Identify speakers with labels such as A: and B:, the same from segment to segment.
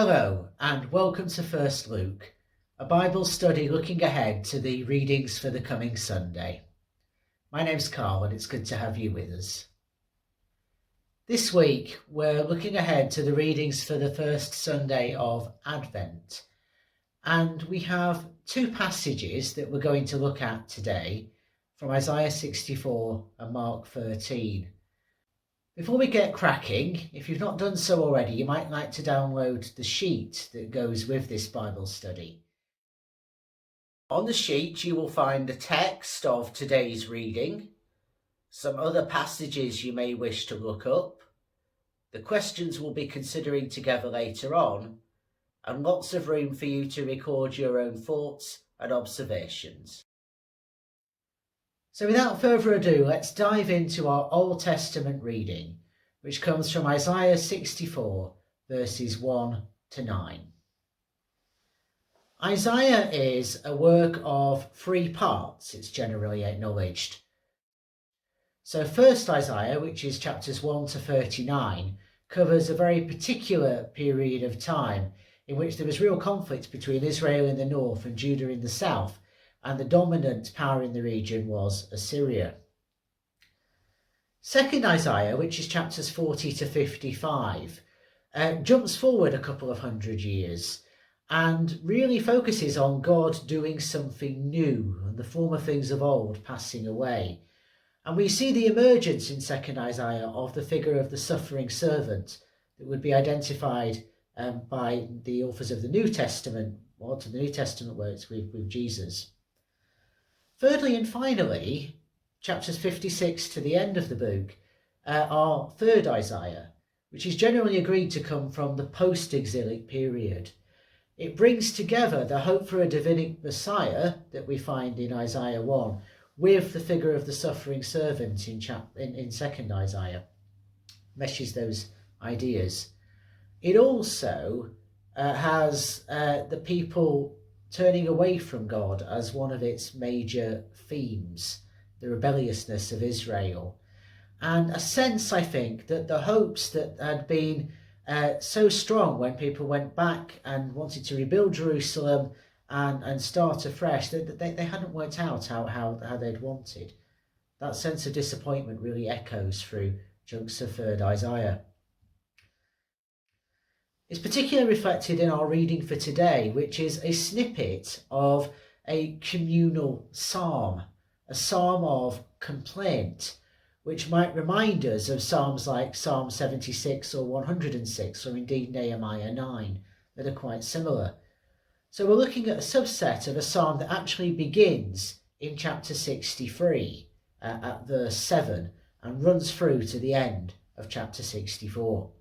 A: Hello and welcome to First Luke, a Bible study looking ahead to the readings for the coming Sunday. My name's Carl and it's good to have you with us. This week we're looking ahead to the readings for the first Sunday of Advent, and we have two passages that we're going to look at today from Isaiah 64 and Mark 13. Before we get cracking, if you've not done so already, you might like to download the sheet that goes with this Bible study. On the sheet you will find the text of today's reading, some other passages you may wish to look up, the questions we'll be considering together later on, and lots of room for you to record your own thoughts and observations. So without further ado, let's dive into our Old Testament reading, which comes from Isaiah 64, verses 1 to 9. Isaiah is a work of three parts, it's generally acknowledged. So first Isaiah, which is chapters 1 to 39, covers a very particular period of time in which there was real conflict between Israel in the north and Judah in the south, and the dominant power in the region was Assyria. Second Isaiah, which is chapters 40 to 55, jumps forward a couple of hundred years and really focuses on God doing something new and the former things of old passing away. And we see the emergence in second Isaiah of the figure of the suffering servant that would be identified by the authors of the New Testament, or to the New Testament works with Jesus. Thirdly and finally, chapters 56 to the end of the book are third Isaiah, which is generally agreed to come from the post-exilic period. It brings together the hope for a Davidic Messiah that we find in Isaiah 1 with the figure of the suffering servant in second Isaiah, meshes those ideas. It also has the people turning away from God as one of its major themes, the rebelliousness of Israel. And a sense, I think, that the hopes that had been so strong when people went back and wanted to rebuild Jerusalem and start afresh, that they hadn't worked out how they'd wanted. That sense of disappointment really echoes through chunks of third Isaiah. It's particularly reflected in our reading for today, which is a snippet of a communal psalm, a psalm of complaint, which might remind us of psalms like Psalm 76 or 106, or indeed Nehemiah 9, that are quite similar. So we're looking at a subset of a psalm that actually begins in chapter 63 at verse 7 and runs through to the end of chapter 64.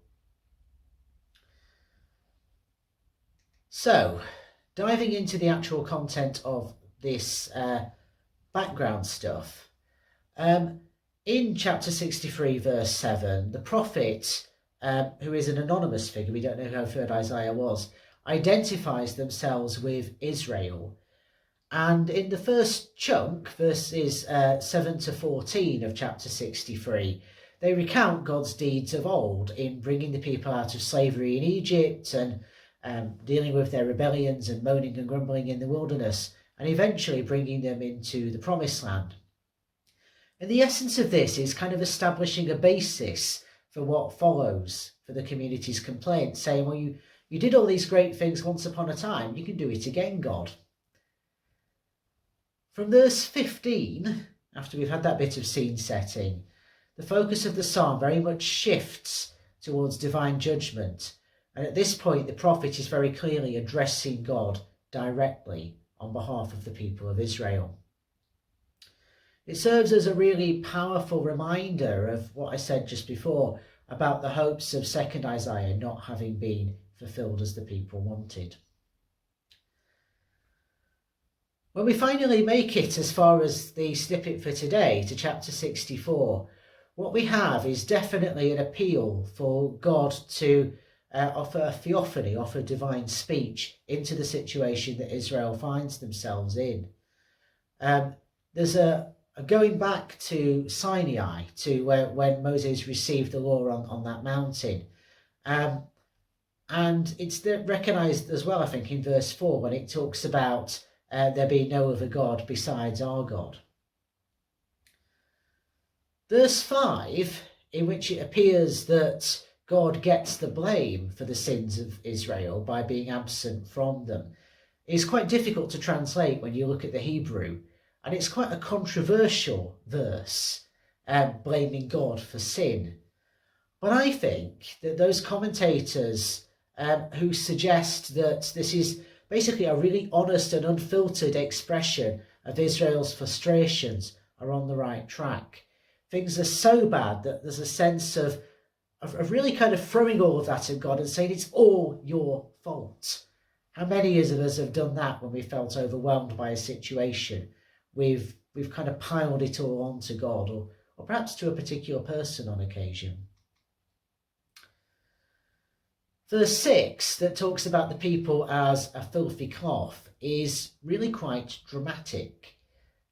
A: So, diving into the actual content of this background stuff, in chapter 63 verse 7, the prophet, who is an anonymous figure, we don't know who third Isaiah was, identifies themselves with Israel. And in the first chunk, verses 7 to 14 of chapter 63, they recount God's deeds of old in bringing the people out of slavery in Egypt and dealing with their rebellions and moaning and grumbling in the wilderness, and eventually bringing them into the promised land. And the essence of this is kind of establishing a basis for what follows for the community's complaint, saying, well, you did all these great things once upon a time, you can do it again, God. From verse 15, after we've had that bit of scene setting, the focus of the psalm very much shifts towards divine judgment. And at this point, the prophet is very clearly addressing God directly on behalf of the people of Israel. It serves as a really powerful reminder of what I said just before about the hopes of second Isaiah not having been fulfilled as the people wanted. When we finally make it as far as the snippet for today, to chapter 64, what we have is definitely an appeal for God to offer a theophany, offer divine speech into the situation that Israel finds themselves in. There's a going back to Sinai, to when Moses received the law on that mountain. And it's recognised as well, I think, in verse 4 when it talks about there being no other God besides our God. Verse 5, in which it appears that God gets the blame for the sins of Israel by being absent from them, is quite difficult to translate when you look at the Hebrew. And it's quite a controversial verse, blaming God for sin. But I think that those commentators who suggest that this is basically a really honest and unfiltered expression of Israel's frustrations are on the right track. Things are so bad that there's a sense of really kind of throwing all of that at God and saying it's all your fault. How many of us have done that when we felt overwhelmed by a situation? We've kind of piled it all onto God, or perhaps to a particular person on occasion. Verse 6, that talks about the people as a filthy cloth, is really quite dramatic.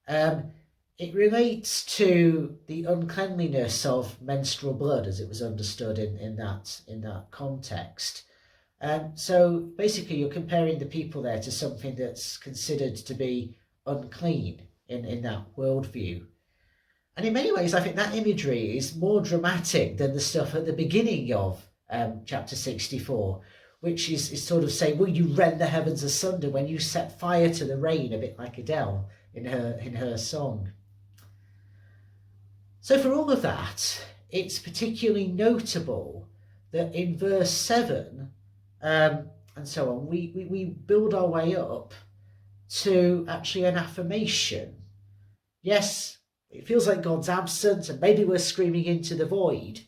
A: It relates to the uncleanliness of menstrual blood, as it was understood in that context. So basically, you're comparing the people there to something that's considered to be unclean in that worldview. And in many ways, I think that imagery is more dramatic than the stuff at the beginning of chapter 64, which is sort of saying, will you rend the heavens asunder when you set fire to the rain, a bit like Adele in her song. So for all of that, it's particularly notable that in verse 7 and so on, we build our way up to actually an affirmation. Yes, it feels like God's absent and maybe we're screaming into the void,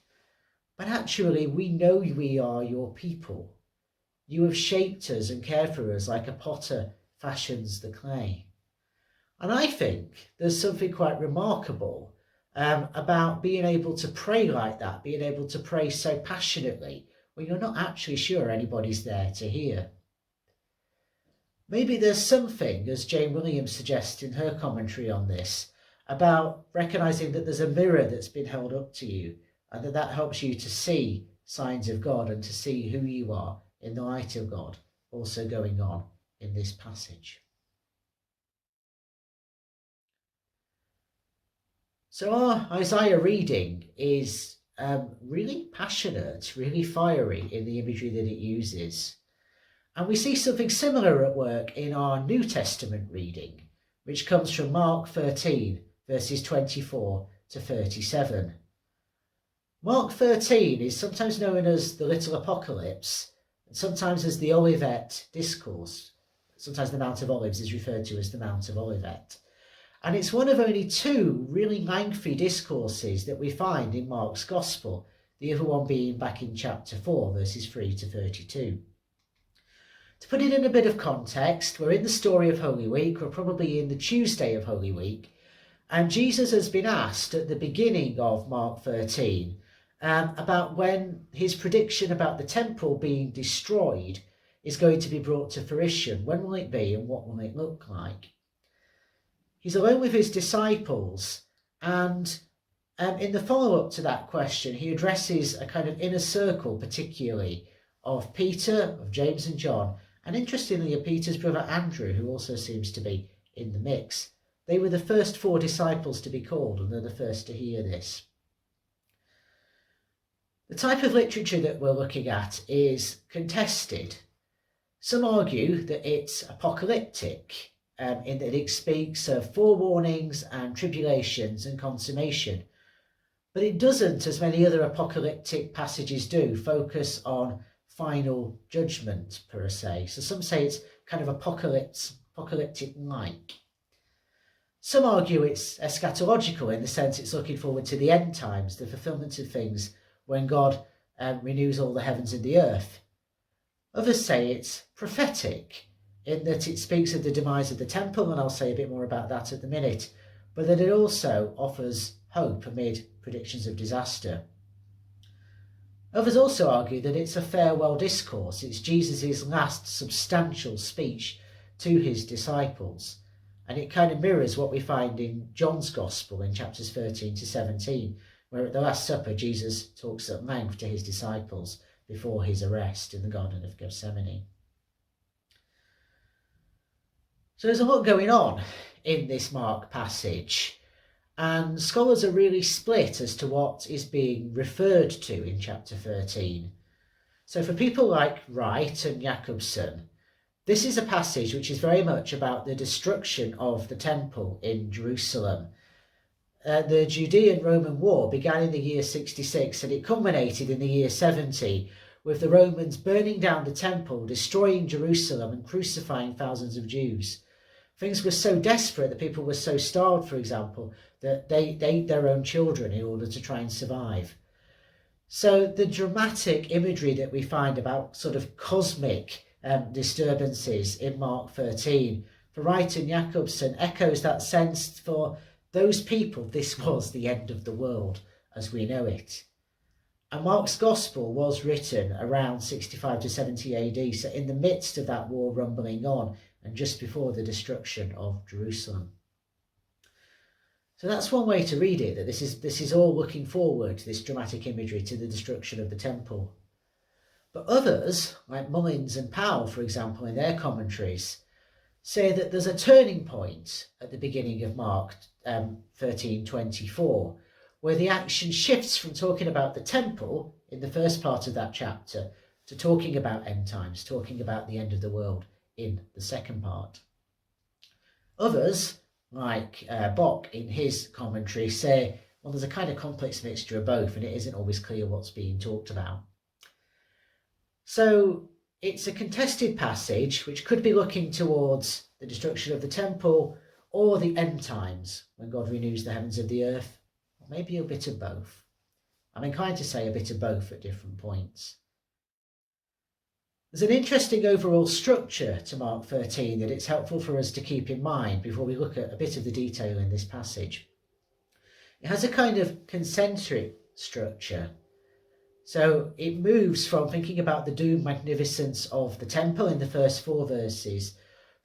A: but actually we know we are your people. You have shaped us and cared for us like a potter fashions the clay. And I think there's something quite remarkable about being able to pray like that, being able to pray so passionately when you're not actually sure anybody's there to hear. Maybe there's something, as Jane Williams suggests in her commentary on this, about recognising that there's a mirror that's been held up to you, and that helps you to see signs of God and to see who you are in the light of God also going on in this passage. So our Isaiah reading is really passionate, really fiery in the imagery that it uses. And we see something similar at work in our New Testament reading, which comes from Mark 13, verses 24 to 37. Mark 13 is sometimes known as the Little Apocalypse, and sometimes as the Olivet Discourse. Sometimes the Mount of Olives is referred to as the Mount of Olivet. And it's one of only two really lengthy discourses that we find in Mark's Gospel, the other one being back in chapter 4, verses 3 to 32. To put it in a bit of context, we're in the story of Holy Week, we're probably in the Tuesday of Holy Week, and Jesus has been asked at the beginning of Mark 13 about when his prediction about the temple being destroyed is going to be brought to fruition. When will it be and what will it look like? He's alone with his disciples, and in the follow-up to that question, he addresses a kind of inner circle, particularly of Peter, of James and John, and interestingly of Peter's brother Andrew, who also seems to be in the mix. They were the first 4 disciples to be called, and they're the first to hear this. The type of literature that we're looking at is contested. Some argue that it's apocalyptic, in that it speaks of forewarnings and tribulations and consummation. But it doesn't, as many other apocalyptic passages do, focus on final judgment per se. So some say it's kind of apocalyptic-like. Some argue it's eschatological in the sense it's looking forward to the end times, the fulfillment of things when God renews all the heavens and the earth. Others say it's prophetic, in that it speaks of the demise of the temple, and I'll say a bit more about that at the minute, but that it also offers hope amid predictions of disaster. Others also argue that it's a farewell discourse. It's Jesus' last substantial speech to his disciples, and it kind of mirrors what we find in John's Gospel in chapters 13 to 17, where at the Last Supper Jesus talks at length to his disciples before his arrest in the Garden of Gethsemane. So there's a lot going on in this Mark passage, and scholars are really split as to what is being referred to in chapter 13. So for people like Wright and Jacobson, this is a passage which is very much about the destruction of the temple in Jerusalem. The Judean-Roman War began in the year 66 and it culminated in the year 70 with the Romans burning down the temple, destroying Jerusalem and crucifying thousands of Jews. Things were so desperate that people were so starved, for example, that they ate their own children in order to try and survive. So the dramatic imagery that we find about sort of cosmic disturbances in Mark 13, for Wright and Jacobson, echoes that sense for those people. This was the end of the world as we know it. And Mark's Gospel was written around 65 to 70 AD, so in the midst of that war rumbling on and just before the destruction of Jerusalem. So that's one way to read it, that this is all looking forward, this dramatic imagery, to the destruction of the temple. But others, like Mullins and Powell, for example, in their commentaries, say that there's a turning point at the beginning of Mark 13:24, where the action shifts from talking about the temple in the first part of that chapter to talking about end times, talking about the end of the world in the second part. Others, like Bock in his commentary, say, well, there's a kind of complex mixture of both and it isn't always clear what's being talked about. So it's a contested passage which could be looking towards the destruction of the temple or the end times when God renews the heavens of the earth, or maybe a bit of both. I'm inclined to say a bit of both at different points. There's an interesting overall structure to Mark 13 that it's helpful for us to keep in mind before we look at a bit of the detail in this passage. It has a kind of concentric structure. So it moves from thinking about the doomed magnificence of the temple in the first 4 verses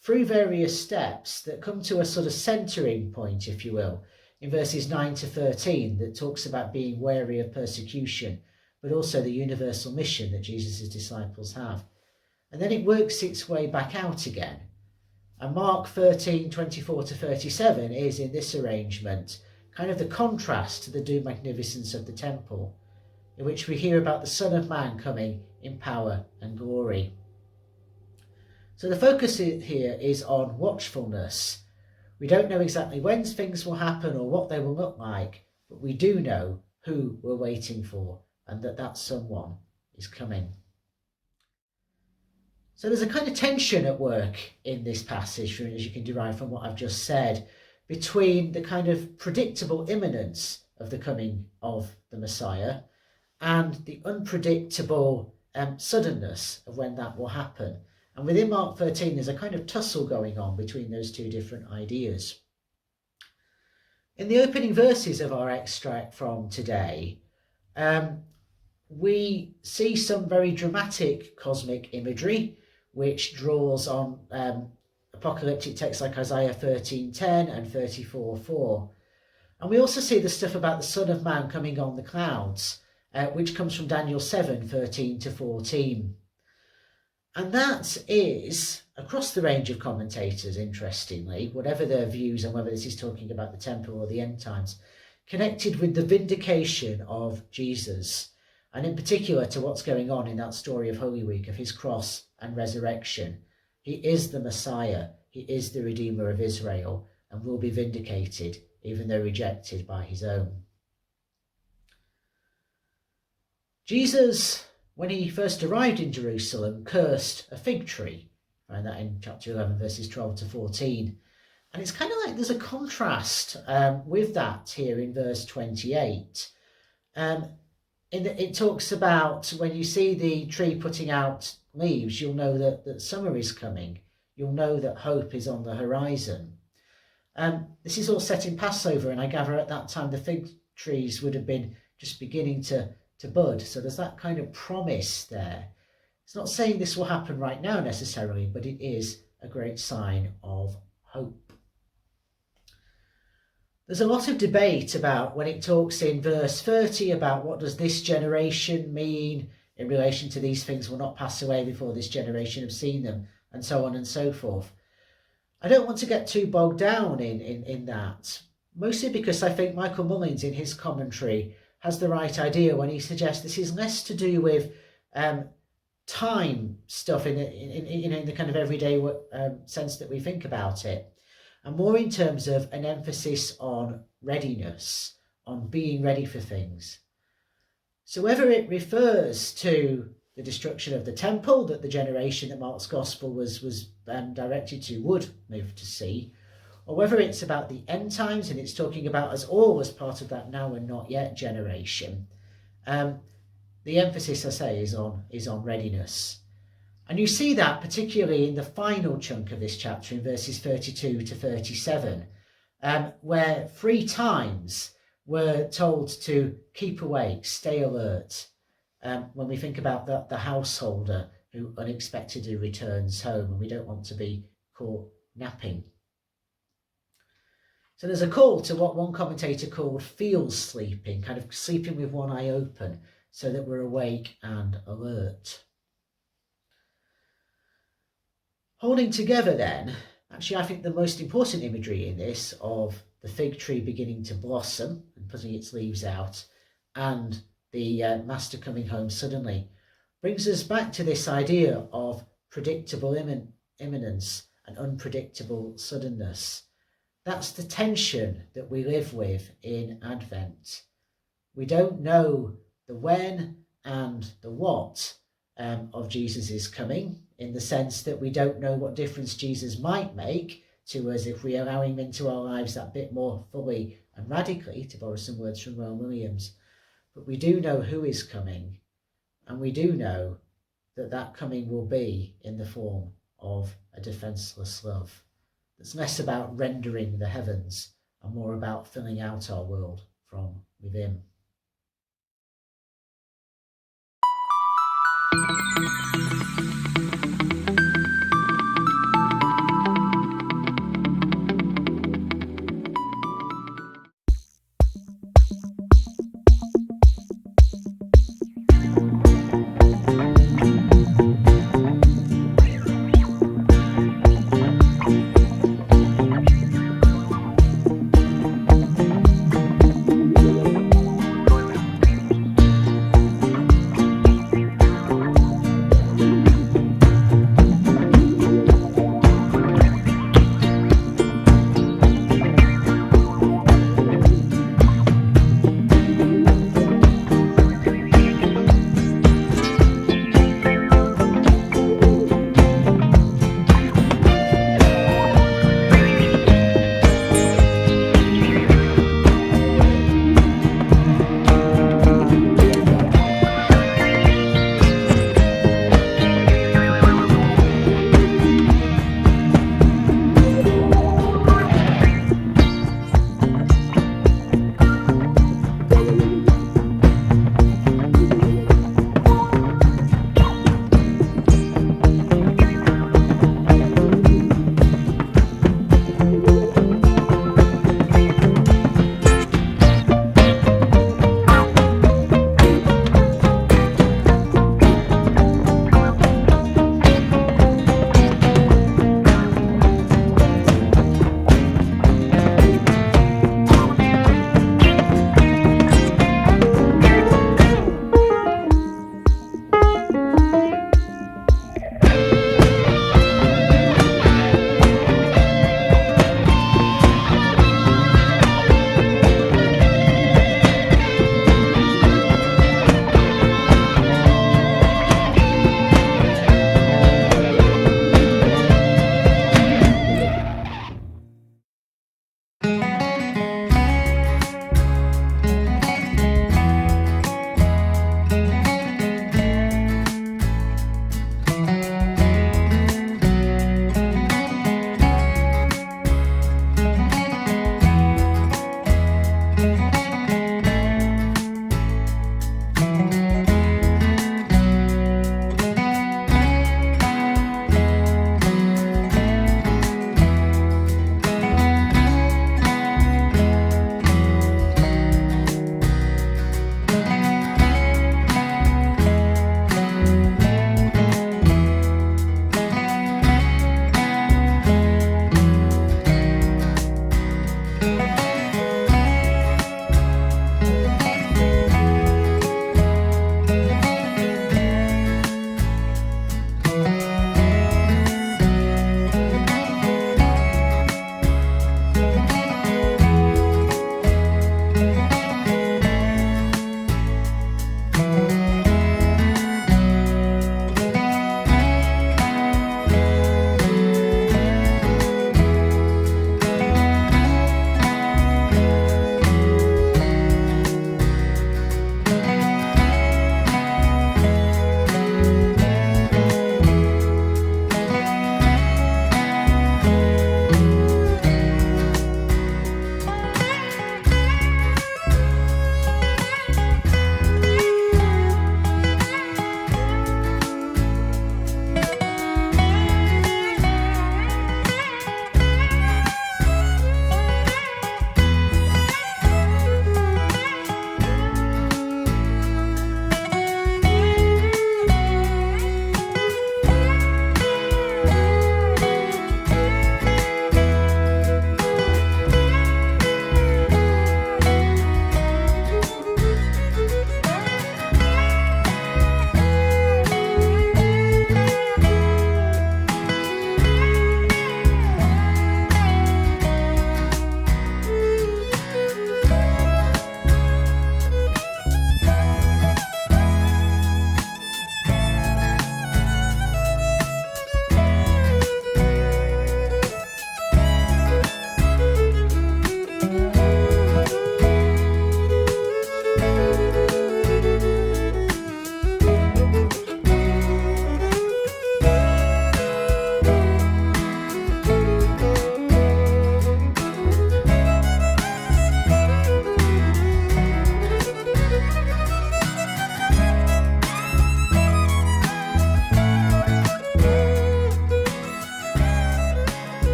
A: through various steps that come to a sort of centering point, if you will, in verses 9 to 13 that talks about being wary of persecution, but also the universal mission that Jesus' disciples have. And then it works its way back out again. And Mark 13:24 to 37 is, in this arrangement, kind of the contrast to the doomed magnificence of the temple, in which we hear about the Son of Man coming in power and glory. So the focus here is on watchfulness. We don't know exactly when things will happen or what they will look like, but we do know who we're waiting for and that someone is coming. So there's a kind of tension at work in this passage, as you can derive from what I've just said, between the kind of predictable imminence of the coming of the Messiah and the unpredictable suddenness of when that will happen. And within Mark 13, there's a kind of tussle going on between those two different ideas. In the opening verses of our extract from today, we see some very dramatic cosmic imagery, which draws on apocalyptic texts like Isaiah 13:10 and 34:4. And we also see the stuff about the Son of Man coming on the clouds, which comes from Daniel 7:13 to 14. And that is, across the range of commentators, interestingly, whatever their views on whether this is talking about the temple or the end times, connected with the vindication of Jesus, and in particular to what's going on in that story of Holy Week, of his cross and resurrection. He is the Messiah, he is the Redeemer of Israel, and will be vindicated, even though rejected by his own. Jesus, when he first arrived in Jerusalem, cursed a fig tree. Find that in chapter 11, verses 12 to 14. And it's kind of like there's a contrast with that here in verse 28. It talks about when you see the tree putting out leaves, you'll know that summer is coming. You'll know that hope is on the horizon. This is all set in Passover, and I gather at that time the fig trees would have been just beginning to bud. So there's that kind of promise there. It's not saying this will happen right now necessarily, but it is a great sign of hope. There's a lot of debate about when it talks in verse 30 about what does this generation mean. in relation to these things will not pass away before this generation have seen them, and so on and so forth. I don't want to get too bogged down in that, mostly because I think Michael Mullins in his commentary has the right idea when he suggests this is less to do with time stuff in the kind of everyday sense that we think about it, and more in terms of an emphasis on readiness, on being ready for things. So whether it refers to the destruction of the temple that the generation that Mark's gospel was directed to would live to see, or whether it's about the end times and it's talking about us all as part of that now and not yet generation, the emphasis, I say, is on readiness. And you see that particularly in the final chunk of this chapter in verses 32 to 37, where 3 times we're told to keep awake, stay alert, when we think about the householder who unexpectedly returns home and we don't want to be caught napping. So there's a call to what one commentator called field sleeping, kind of sleeping with one eye open so that we're awake and alert. Holding together then, actually I think the most important imagery in this of the fig tree beginning to blossom and putting its leaves out and the master coming home suddenly brings us back to this idea of predictable imminence and unpredictable suddenness. That's the tension that we live with in Advent. We don't know the when and the what of Jesus' coming, in the sense that we don't know what difference Jesus might make to us if we allow him into our lives that bit more fully and radically, to borrow some words from Rowan Williams. But we do know who is coming, and we do know that that coming will be in the form of a defenceless love. That's less about rendering the heavens and more about filling out our world from within.